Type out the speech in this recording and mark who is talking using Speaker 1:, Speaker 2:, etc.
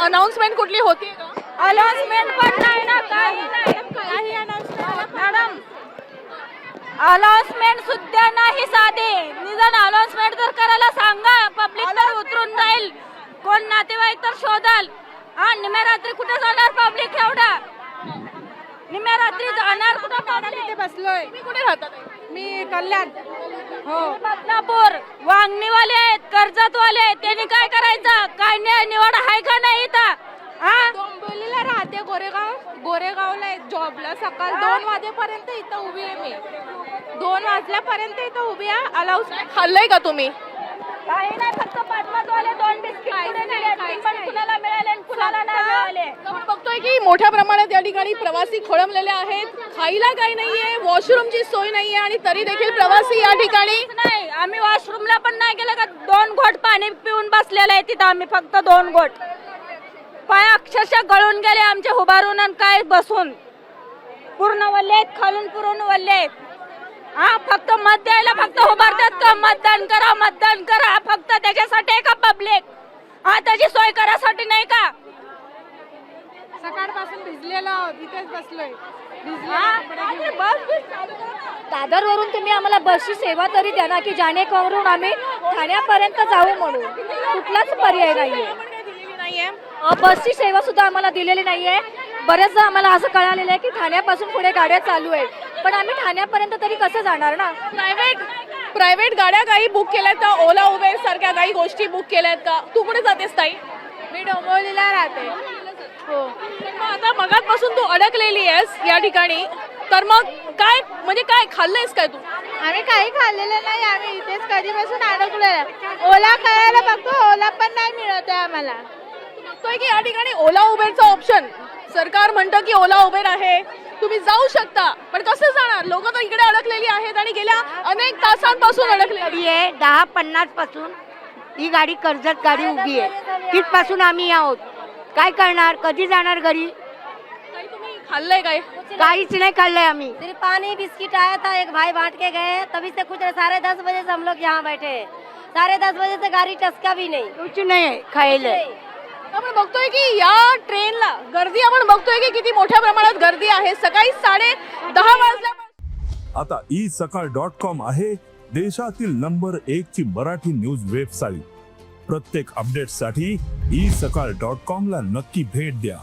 Speaker 1: Announcement कुठली होती का?
Speaker 2: अनाउन्समेंट पण नाही ना, काही नाही मॅडम. अनाउन्समेंट सुद्धा नाही साधे. निदान अनाउन्समेंट तर करायला सांगा, पब्लिक तर उतरून जाईल. कोण नातेवाईक तर शोधाल. हा, निम्या रात्री कुठे जाणार पब्लिक एवढा? निम्या रात्री जाणार कुठं पब्लिक?
Speaker 3: बसलोय.
Speaker 1: तुम्ही कुठे राहतात?
Speaker 3: मी कल्याण. हो.
Speaker 2: बदलापूर वांगणीवाले आहेत, कर्जतवाले आहेत. त्यांनी काय करायचं? काय निवड आहे का नाही इथं? हा,
Speaker 3: डोंबिवलीला राहते, गोरेगावला आहे जॉबला. सकाळ 2 वाजेपर्यंत इथं उभी आहे मी. 2 वाजल्यापर्यंत इथं उभी आहे. अलाउड
Speaker 1: खाल्लंय का तुम्ही?
Speaker 2: काही नाही, फक्त 5 वाले 2 बिस्किट पुढे दिले. ते पण कुणाला मिळाले आणि कुणाला नाही मिळाले.
Speaker 1: आपण बघतोय की मोठ्या प्रमाणात या ठिकाणी प्रवासी खोळंबलेले आहेत. खायला काही नाहीये, वॉशरूमची सोय नाहीये आणि तरी देखील प्रवासी या ठिकाणी
Speaker 2: नाही. आम्ही वॉशरूमला पण नाही गेलं का 2 घोट पाणी पिऊन बसलेलं आहे तिथं. आम्ही फक्त 2 घोट. पाय अक्षरशः गळून गेले आमचे उभारून आणि काय बसून. पूर्ण वल्ले आहेत, खालून पुरून वल्ले आहेत. हा, फक्त मत द्यायला फक्त उभारतात का? मतदान करा, मतदान करा. फक्त त्याच्यासाठी आहे का पब्लिक? हा, त्याची सोय करासाठी नाही का?
Speaker 3: सकाळपासून भिजलेलो आहोत, इथेच बसलोय.
Speaker 4: दादरवरून तुम्ही आम्हाला बसची सेवा तरी द्या ना, की जेणेकरून आम्ही ठाण्यापर्यंत जाऊ म्हणून. कुठलाच पर्याय नाहीये. बसची सेवा सुद्धा आम्हाला दिलेली नाहीये. बरेचदा आम्हाला असं कळालेलं आहे की ठाण्यापासून पुढे गाड्या चालू आहेत, पण आम्ही ठाण्यापर्यंत तरी कसं जाणार ना?
Speaker 1: प्रायव्हेट गाड्या काही बुक केल्यात का? ओला उबेर सारख्या काही गोष्टी बुक केल्यात का? तू कुठे जातेस ताई?
Speaker 3: मी डोंबिवलीला राहते. हो.
Speaker 1: मग आता मगातपासून तू अडकलेली आहेस या ठिकाणी, तर मग काय म्हणजे काय खाल्लंयस काय तू?
Speaker 3: आम्ही काही खाल्लेलं नाही. आम्ही इथेच कधीपासून अडकलोय. ओला करायला बघतो, ओला पण नाही मिळत आहे आम्हाला.
Speaker 1: बघतोय की या ठिकाणी ओला उबेरचा ऑप्शन सरकार म्हणतं की ओला उबेर आहे, तुम्ही जाऊ शकता, पण कसं जाणार? लोक तर इकडे अडकलेली आहेत आणि गेल्या अनेक तासांपासून अडकलेली आहे.
Speaker 4: 10:50 पासून ही गाडी कर्जत गाडी उभी आहे. तिथपासून आम्ही आहोत. काय करणार? कधी जाणार घरी?
Speaker 1: काही तुम्ही खाल्लंय काय?
Speaker 4: काहीच नाही खाल्लंय आम्ही.
Speaker 2: सिर्फ पानी बिस्किट आया था, एक भाई बांट के गए. तभी से कुछ 10:30 बजे से हम लोग यहाँ बैठे हैं. 10:30 बजे से गाड़ी टसका भी नहीं.
Speaker 4: कुछ नाही खायला.
Speaker 1: आपण बघतोय की या ट्रेनला गर्दी आपण बघतोय की किती मोठ्या प्रमाणात गर्दी आहे. सकाळी 10:30 वाजल्या.
Speaker 5: आता isakal.com आहे देशातील नंबर 1 ची मराठी न्यूज वेबसाईट. प्रत्येक अपडेटसाठी isakal.com ला नक्की भेट द्या.